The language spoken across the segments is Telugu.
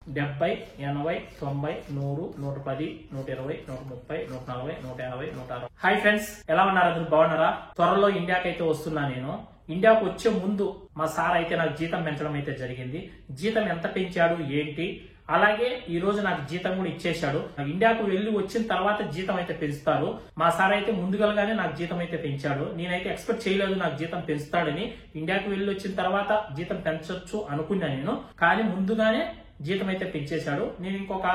70, 80, 90, 100, 110, 120, 130, 140, 150, 160. హాయ్ ఫ్రెండ్స్, ఎలా ఉన్నారు? అందరూ బాగున్నారా? త్వరలో ఇండియాకి అయితే వస్తున్నా. నేను ఇండియాకు వచ్చే ముందు మా సార్ అయితే నాకు జీతం పెంచడం అయితే జరిగింది. జీతం ఎంత పెంచాడు ఏంటి, అలాగే ఈ రోజు నాకు జీతం కూడా ఇచ్చేశాడు. ఇండియాకు వెళ్లి వచ్చిన తర్వాత జీతం అయితే పెంచుతారు. మా సార్ అయితే ముందుగానే నాకు జీతం అయితే పెంచాడు. నేనైతే ఎక్స్పెక్ట్ చేయలేదు నాకు జీతం పెంచుతాడని. ఇండియాకు వెళ్లి వచ్చిన తర్వాత జీతం పెంచొచ్చు అనుకున్నా నేను, కానీ ముందుగానే జీతం అయితే పెంచేశాడు. నేను ఇంకొక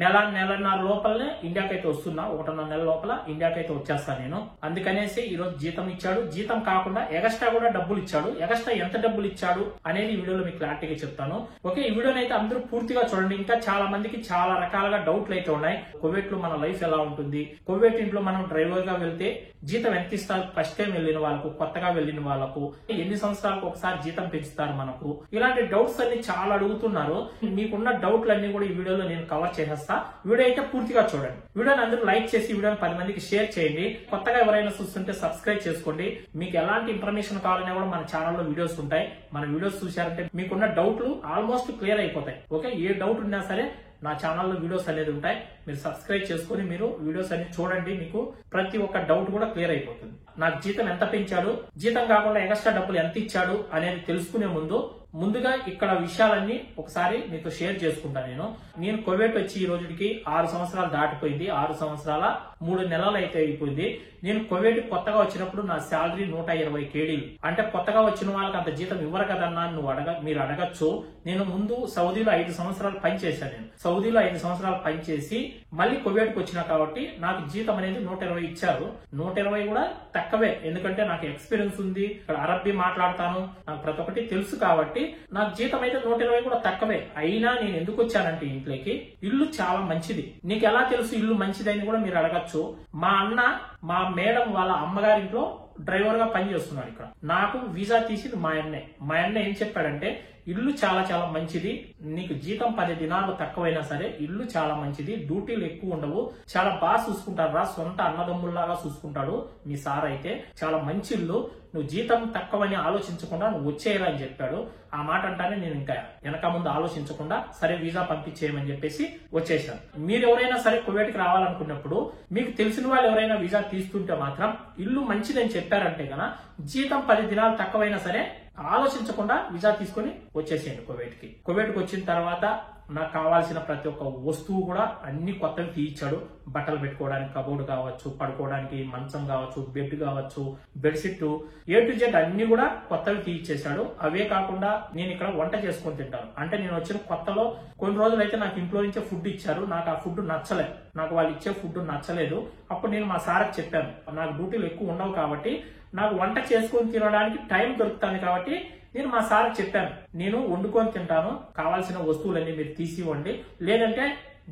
నెలన్నర లోపలనే ఇండియాకి అయితే వస్తున్నా. 1.5 నెల లోపల ఇండియాకి అయితే వచ్చేస్తాను నేను. అందుకనేసి ఈ రోజు జీతం ఇచ్చాడు. జీతం కాకుండా ఎగస్ట్రా కూడా డబ్బులు ఇచ్చాడు. ఎగస్ట్రా ఎంత డబ్బులు ఇచ్చాడు అనేది ఈ వీడియోలో మీకు క్లారిటీగా చెప్తాను. ఓకే, ఈ వీడియోని అయితే అందరూ పూర్తిగా చూడండి. ఇంకా చాలా మందికి చాలా రకాలుగా డౌట్లు అయితే ఉన్నాయి. కువైట్ లో మన లైఫ్ ఎలా ఉంటుంది, కువైట్ ఇంట్లో మనం డ్రైవర్ గా వెళ్తే జీతం ఎంత ఇస్తారు, ఫస్ట్ టైం వెళ్ళిన వాళ్ళకు, కొత్తగా వెళ్ళిన వాళ్ళకు ఎన్ని సంవత్సరాలకు ఒకసారి జీతం పెంచుతారు మనకు, ఇలాంటి డౌట్స్ అన్ని చాలా అడుగుతున్నారు. మీకున్న డౌట్లన్నీ కూడా ఈ వీడియోలో నేను కవర్ చేసేస్తా. వీడియో అయితే పూర్తిగా చూడండి. వీడియోని అందరూ లైక్ చేసి వీడియోని 10 మందికి షేర్ చేయండి. కొత్తగా ఎవరైనా చూస్తుంటే సబ్స్క్రైబ్ చేసుకోండి. మీకు ఎలాంటి ఇన్ఫర్మేషన్ కావాలన్నా కూడా మన ఛానల్లో వీడియోస్ ఉంటాయి. మన వీడియోస్ చూశారంటే మీకున్న డౌట్లు ఆల్మోస్ట్ క్లియర్ అయిపోతాయి. ఓకే, ఏ డౌట్ ఉన్నా సరే నా ఛానల్లో వీడియోస్ అనేది ఉంటాయి. మీరు సబ్స్క్రైబ్ చేసుకుని మీరు వీడియోస్ అన్ని చూడండి. మీకు ప్రతి ఒక్క డౌట్ కూడా క్లియర్ అయిపోతుంది. నాకు జీతం ఎంత పెంచాడు, జీతం కాకుండా ఎక్స్ట్రా డబ్బులు ఎంత ఇచ్చాడు అనేది తెలుసుకునే ముందుగా ఇక్కడ విషయాలన్నీ ఒకసారి మీతో షేర్ చేసుకుంటాను. నేను కువైట్ వచ్చి ఈ రోజుకి 6 సంవత్సరాలు దాటిపోయింది. 6 సంవత్సరాల 3 నెలలు అయితే అయిపోయింది. నేను కువైట్ కొత్తగా వచ్చినప్పుడు నా శాలరీ 120 కేడీలు. అంటే కొత్తగా వచ్చిన వాళ్ళకి అంత జీతం ఇవ్వరు కదన్నా మీరు అడగచ్చు. నేను ముందు సౌదీలో 5 సంవత్సరాలు పనిచేశాను. నేను సౌదీలో 5 సంవత్సరాలు పనిచేసి మళ్ళీ కువైట్కి వచ్చినా కాబట్టి నాకు జీతం అనేది 120 ఇచ్చారు. 120 కూడా తక్కువే, ఎందుకంటే నాకు ఎక్స్పీరియన్స్ ఉంది. ఇక్కడ అరబ్బీ మాట్లాడతాను, నాకు ప్రతి ఒక్కటి తెలుసు కాబట్టి నాకు జీతం అయితే 120 కూడా తక్కువే. అయినా నేను ఎందుకు వచ్చానంటే ఇంట్లోకి, ఇల్లు చాలా మంచిది. నీకు ఎలా తెలుసు ఇల్లు మంచిదని కూడా మీరు అడగచ్చు. మా అన్న మా మేడం వాళ్ళ అమ్మగారింట్లో డ్రైవర్ గా పని చేస్తున్నాడు. ఇక్కడ నాకు వీసా తీసింది మా అన్న ఏం చెప్పాడంటే, ఇల్లు చాలా చాలా మంచిది, నీకు జీతం 10 దినాలు తక్కువైనా సరే ఇల్లు చాలా మంచిది, డ్యూటీలు ఎక్కువ ఉండవు, చాలా బాగా చూసుకుంటారు రా, సొంత అన్నదమ్ముల్లాగా చూసుకుంటాడు మీ సార్ అయితే, చాలా మంచి ఇల్లు, నువ్వు జీతం తక్కువని ఆలోచించకుండా నువ్వు వచ్చేయరా అని చెప్పాడు. ఆ మాట అంటానే నేను ఇంకా వెనక ముందు ఆలోచించకుండా సరే వీసా పంపించేయమని చెప్పేసి వచ్చేసాను. మీరు ఎవరైనా సరే కువైట్కి రావాలనుకున్నప్పుడు మీకు తెలిసిన వాళ్ళు ఎవరైనా వీసా తీస్తుంటే మాత్రం ఇల్లు మంచిదని చెప్పారంటే గన జీతం 10 దినాలు తక్కువైనా సరే ఆలోచించకుండా వీసా తీసుకొని వచ్చేసేయండి కువైట్కి. కువైట్కి వచ్చిన తర్వాత నాకు కావాల్సిన ప్రతి ఒక్క వస్తువు కూడా అన్ని కొత్తవి తీయించాడు. బట్టలు పెట్టుకోవడానికి కబోర్డ్ కావచ్చు, పడుకోవడానికి మంచం కావచ్చు, బెడ్ కావచ్చు, బెడ్షీట్ A to Z అన్ని కూడా కొత్తవి తీయించేశాడు. అవే కాకుండా నేను ఇక్కడ వంట చేసుకొని తింటాను. అంటే నేను వచ్చిన కొత్తలో కొన్ని రోజులైతే నాకు ఇంట్లో నుంచే ఫుడ్ ఇచ్చారు. నాకు ఆ ఫుడ్ నచ్చలేదు, నాకు వాళ్ళు ఇచ్చే ఫుడ్ నచ్చలేదు. అప్పుడు నేను మా సార్కి చెప్పాను, నాకు డ్యూటీలు ఎక్కువ ఉండవు కాబట్టి నాకు వంట చేసుకొని తినడానికి టైం దొరుకుతుంది కాబట్టి నేను మా సార్ చెప్పాను, నేను వండుకొని తింటాను, కావాల్సిన వస్తువులన్నీ మీరు తీసి ఇవ్వండి, లేదంటే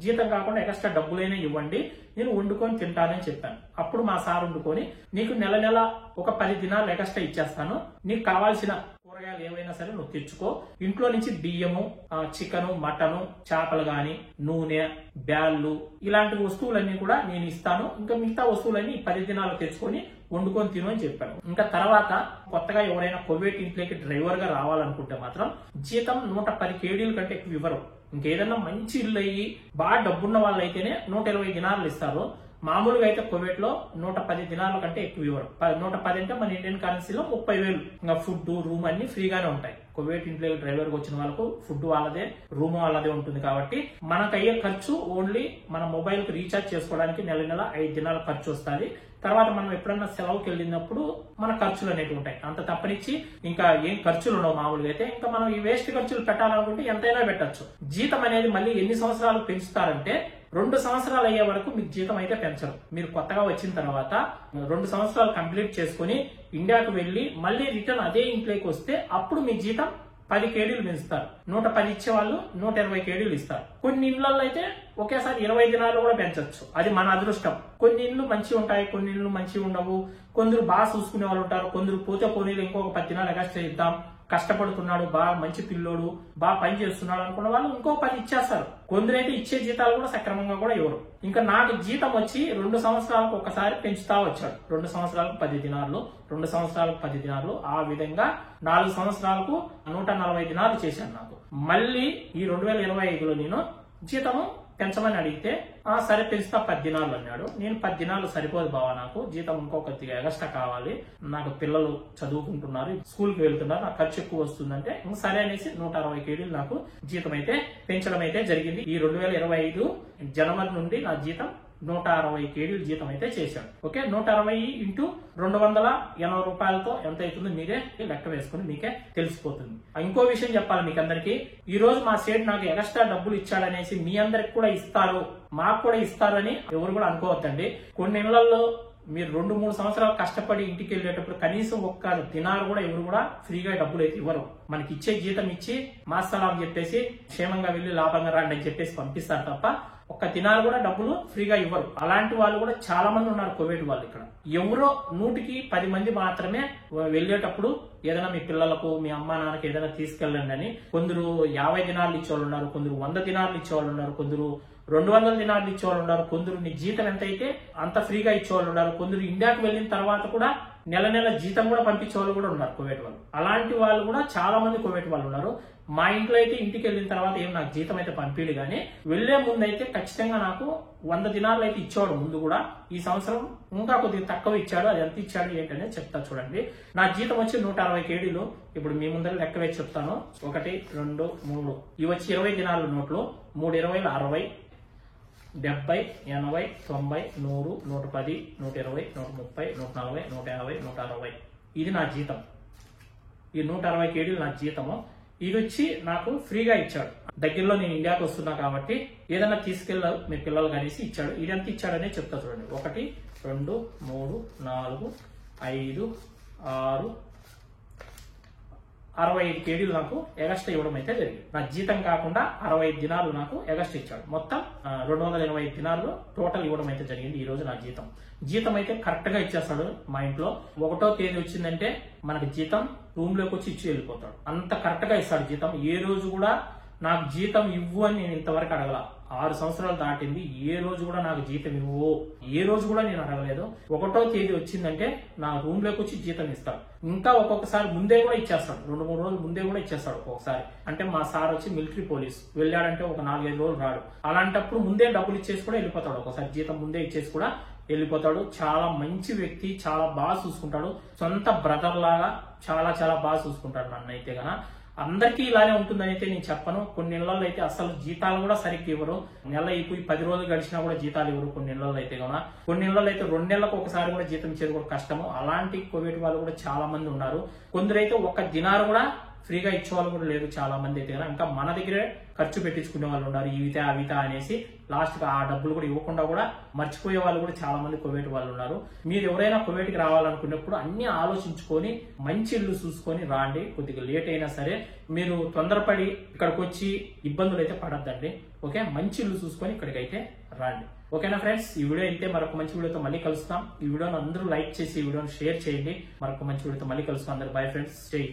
జీతం కాకుండా ఎక్స్ట్రా డబ్బులైనా ఇవ్వండి, నేను వండుకొని తింటానని చెప్పాను. అప్పుడు మా సార్ వండుకొని నీకు నెల ఒక 10 దినాలు ఎక్స్ట్రా ఇచ్చేస్తాను, నీకు కావాల్సిన కూరగాయలు ఏవైనా సరే నువ్వు తెచ్చుకో, ఇంట్లో నుంచి బియ్యము, చికెను, మటను, చేపలు గాని, నూనె, బ్యాళ్ళు ఇలాంటి వస్తువులన్నీ కూడా నేను ఇస్తాను, ఇంకా మిగతా వస్తువులన్నీ 10 దినాలు తెచ్చుకొని వండుకొని తిను అని చెప్పాను. ఇంకా తర్వాత కొత్తగా ఎవరైనా కువైట్ ఇంట్లోకి డ్రైవర్ గా రావాలనుకుంటే మాత్రం జీతం 110 కేడీల కంటే ఎక్కువ ఇవ్వరు. ఇంకేదన్నా మంచి ఇల్లు అయ్యి బాగా డబ్బున్న వాళ్ళు అయితేనే 120 దినాలు ఇస్తారు. మామూలుగా అయితే కువైట్ లో 110 దినాల కంటే ఎక్కువ ఇవ్వరు. 110 అంటే మన ఇండియన్ కరెన్సీలో 30,000. ఇంకా ఫుడ్, రూమ్ అన్ని ఫ్రీగానే ఉంటాయి. కువైట్ ఇంట్లో డ్రైవర్ గా వచ్చిన వాళ్ళకు ఫుడ్ వాళ్ళదే, రూమ్ వాళ్ళదే ఉంటుంది కాబట్టి మనకు అయ్యే ఖర్చు ఓన్లీ మన మొబైల్ కి రీఛార్జ్ చేసుకోవడానికి నెల 5 దినాల ఖర్చు వస్తుంది. తర్వాత మనం ఎప్పుడన్నా సెలవుకి వెళ్ళినప్పుడు మన ఖర్చులు అనేవి ఉంటాయి. అంత తప్పనిచ్చి ఇంకా ఏం ఖర్చులు ఉండవు. మామూలుగా అయితే ఇంకా మనం ఈ వేస్ట్ ఖర్చులు పెట్టాలనుకుంటే ఎంతైనా పెట్టచ్చు. జీతం అనేది మళ్ళీ ఎన్ని సంవత్సరాలు పెంచుతారంటే 2 సంవత్సరాలు అయ్యే వరకు మీకు జీతం అయితే పెంచరు. మీరు కొత్తగా వచ్చిన తర్వాత 2 సంవత్సరాలు కంప్లీట్ చేసుకుని ఇండియాకు వెళ్లి మళ్ళీ రిటర్న్ అదే ఇంట్లోకి వస్తే అప్పుడు మీ జీతం 10 కేడీలు పెంచుతారు. 110 ఇచ్చే వాళ్ళు 120 కేడీలు ఇస్తారు. కొన్ని ఇళ్లలో అయితే ఒకేసారి 20 దినాలు కూడా పెంచొచ్చు. అది మన అదృష్టం. కొన్ని ఇళ్లు మంచిగా ఉంటాయి, కొన్ని ఇళ్లు మంచిగా ఉండవు. కొందరు బాగా చూసుకునే వాళ్ళు ఉంటారు, కొందరు పోతే పోనీలు ఇంకొక 10 దినాలు ఎక్స్ట్రా ఇద్దాం కష్టపడుతున్నాడు, బాగా మంచి పిల్లోడు, బాగా పని చేస్తున్నాడు అనుకున్న వాళ్ళు ఇంకో 10 ఇచ్చేస్తారు. కొందరైతే ఇచ్చే జీతాలు కూడా సక్రమంగా కూడా ఇవ్వరు. ఇంకా నాకు జీతం వచ్చి 2 సంవత్సరాలకు ఒకసారి పెంచుతా వచ్చాడు. 2 సంవత్సరాలకు 10 దినార్లు, 2 సంవత్సరాలకు 10 దినార్లు, ఆ విధంగా 4 సంవత్సరాలకు 140 దినార్లు చేశాను నాకు. మళ్ళీ ఈ 2025లో నేను జీతము పెంచమని అడిగితే సరే పెంచుతా 10 దినాలు అన్నాడు. నేను 10 దినాలు సరిపోదు బావా, నాకు జీతం ఇంకో కొద్దిగా ఎగస్ట్రా కావాలి, నాకు పిల్లలు చదువుకుంటున్నారు, స్కూల్కి వెళ్తున్నారు, నాకు ఖర్చు ఎక్కువ వస్తుందంటే సరే అనేసి 160 కేడీలు నాకు జీతం అయితే పెంచడం అయితే జరిగింది. ఈ 2025 జనవరి నుండి నా జీతం 160 కేడీలు జీతం అయితే చేశాడు. ఓకే, 160 ఇంటూ 280 రూపాయలతో ఎంత అవుతుందో మీరే లెక్క వేసుకుని మీకే తెలిసిపోతుంది. ఇంకో విషయం చెప్పాలి మీకు అందరికి, ఈ రోజు మా సేట్ నాకు ఎక్స్ట్రా డబ్బులు ఇచ్చాడనేసి మీ అందరికి కూడా ఇస్తారు, మాకు కూడా ఇస్తారు అని ఎవరు కూడా అనుకోవద్దండి. కొన్ని ఇళ్లలో మీరు 2-3 సంవత్సరాలు కష్టపడి ఇంటికి వెళ్ళేటప్పుడు కనీసం ఒక్క దినారు కూడా ఎవరు కూడా ఫ్రీగా డబ్బులు అయితే ఇవ్వరు. మనకి ఇచ్చే జీతం ఇచ్చి మాస్తలాం చెప్పేసి క్షేమంగా వెళ్లి లాభంగా రండి అని చెప్పేసి పంపిస్తారు తప్ప ఒక్క దినాలు కూడా డబ్బులు ఫ్రీగా ఇవ్వరు. అలాంటి వాళ్ళు కూడా చాలా మంది ఉన్నారు కువైట్ వాళ్ళు. ఇక్కడ ఎవరో 100కి 10 మంది మాత్రమే వెళ్ళేటప్పుడు ఏదైనా మీ పిల్లలకు మీ అమ్మా నాన్నకి ఏదైనా తీసుకెళ్ళండి అని, కొందరు 50 దినాలు ఇచ్చేవాళ్ళు ఉన్నారు, కొందరు 100 దినాలు ఇచ్చేవాళ్ళు ఉన్నారు, కొందరు 200 దినాలు ఇచ్చేవాళ్ళు ఉన్నారు, కొందరు నీ జీతం ఎంత అయితే అంత ఫ్రీగా ఇచ్చేవాళ్ళు ఉన్నారు, కొందరు ఇండియాకి వెళ్ళిన తర్వాత కూడా నెల జీతం కూడా పంపించే వాళ్ళు కూడా ఉన్నారు కువైట్ వాళ్ళు. అలాంటి వాళ్ళు కూడా చాలా మంది కువైట్ వాళ్ళు ఉన్నారు. మా ఇంట్లో అయితే ఇంటికి వెళ్ళిన తర్వాత ఏం నాకు జీతం అయితే పంపిడు, కానీ వెళ్లే ముందు అయితే ఖచ్చితంగా నాకు 100 దినాలు అయితే ఇచ్చాడు ముందు కూడా. ఈ సంవత్సరం ఇంకా కొద్దిగా తక్కువ ఇచ్చాడు, అది ఎంత ఇచ్చాడు ఏంటనేది చెప్తా చూడండి. నా జీతం వచ్చి 160 కేడీలు. ఇప్పుడు మీ ముందర లెక్క వేసి చెప్తాను. 1, 2, 3 ఇవి వచ్చి 20 దినాల నోట్లు. 3 20 60, 70, 80, 90, 100, 110, 120, 130, 140, 150, 160 ఇది నా జీతం. ఈ 160 కేడీలు నా జీతము. ఇది వచ్చి నాకు ఫ్రీగా ఇచ్చాడు. దగ్గరలో నేను ఇండియాకి వస్తున్నా కాబట్టి ఏదైనా తీసుకెళ్ళ మీ పిల్లలు కనేసి ఇచ్చాడు. ఇది ఎంత ఇచ్చాడనే చెప్తా చూడండి. 1, 2, 3, 4, 5, 6, 65 కేడీలు నాకు ఎగస్ట్రా ఇవ్వడం అయితే జరిగింది. నా జీతం కాకుండా 65 దినాలు నాకు ఎగస్ట్రా ఇచ్చాడు. మొత్తం 280 దినాలు టోటల్ ఇవ్వడం అయితే జరిగింది. ఈ రోజు నా జీతం అయితే కరెక్ట్ గా ఇచ్చేస్తాడు. మా ఇంట్లో 1వ తేదీ వచ్చిందంటే మనకి జీతం రూమ్ లోకి వచ్చి ఇచ్చి వెళ్ళిపోతాడు. అంత కరెక్ట్ గా ఇస్తాడు జీతం. ఏ రోజు కూడా నాకు జీతం ఇవ్వు అని నేను ఇంతవరకు అడగల. 6 సంవత్సరాలు దాటింది, ఏ రోజు కూడా నాకు జీతం ఇవ్వు ఏ రోజు కూడా నేను అడగలేదు. 1వ తేదీ వచ్చిందంటే నా రూమ్ లోకి వచ్చి జీతం ఇస్తాడు. ఇంకా ఒక్కొక్కసారి ముందే కూడా ఇచ్చేస్తాడు, 2-3 రోజులు ముందే కూడా ఇచ్చేస్తాడు ఒక్కొక్కసారి. అంటే మా సార్ వచ్చి మిలిటరీ పోలీస్, వెళ్ళాడంటే ఒక 4-5 రోజులు రాడు. అలాంటప్పుడు ముందే డబ్బులు ఇచ్చేసి కూడా వెళ్ళిపోతాడు. ఒకసారి జీతం ముందే ఇచ్చేసి కూడా వెళ్ళిపోతాడు. చాలా మంచి వ్యక్తి, చాలా బాగా చూసుకుంటాడు. సొంత బ్రదర్ లాగా చాలా బాగా చూసుకుంటాడు నన్ను అయితే గన. అందరికీ ఇలానే ఉంటుందని అయితే నేను చెప్పను. కొన్ని ఇళ్లలో అయితే అసలు జీతాలు కూడా సరిగ్గా ఇవ్వరు. నెల అయిపోయి 10 రోజులు గడిచినా కూడా జీతాలు ఇవ్వరు కొన్ని ఇళ్లలో అయితే కన్నా. కొన్ని ఇళ్లలో అయితే 2 నెలలకు ఒకసారి కూడా జీతం ఇచ్చేది కూడా కష్టము. అలాంటి కోవిడ్ వాళ్ళు కూడా చాలా మంది ఉన్నారు. కొందరైతే 1 దినారు కూడా ఫ్రీగా ఇచ్చేవాళ్ళు కూడా లేరు చాలా మంది అయితే కదా. ఇంకా మన దగ్గరే ఖర్చు పెట్టించుకునే వాళ్ళు ఉన్నారు, ఇవితా అవితా అనేసి లాస్ట్ గా ఆ డబ్బులు కూడా ఇవ్వకుండా కూడా మర్చిపోయే వాళ్ళు కూడా చాలా మంది కువైట్ వాళ్ళు ఉన్నారు. మీరు ఎవరైనా కువైట్ కి రావాలనుకున్నప్పుడు అన్ని ఆలోచించుకొని మంచి ఇల్లు చూసుకొని రాండి. కొద్దిగా లేట్ అయినా సరే మీరు తొందరపడి ఇక్కడికి వచ్చి ఇబ్బందులు అయితే పడద్దండి. ఓకే, మంచి ఇల్లు చూసుకొని ఇక్కడికి అయితే రాండి. ఓకేనా ఫ్రెండ్స్, ఈ వీడియో అయితే మరొక మంచి వీడియోతో మళ్ళీ కలుస్తాం. ఈ వీడియోని అందరూ లైక్ చేసి ఈ వీడియోని షేర్ చేయండి. మరొక మంచి వీడియోతో మళ్ళీ కలుస్తాం. అందరూ బై ఫ్రెండ్స్, స్టే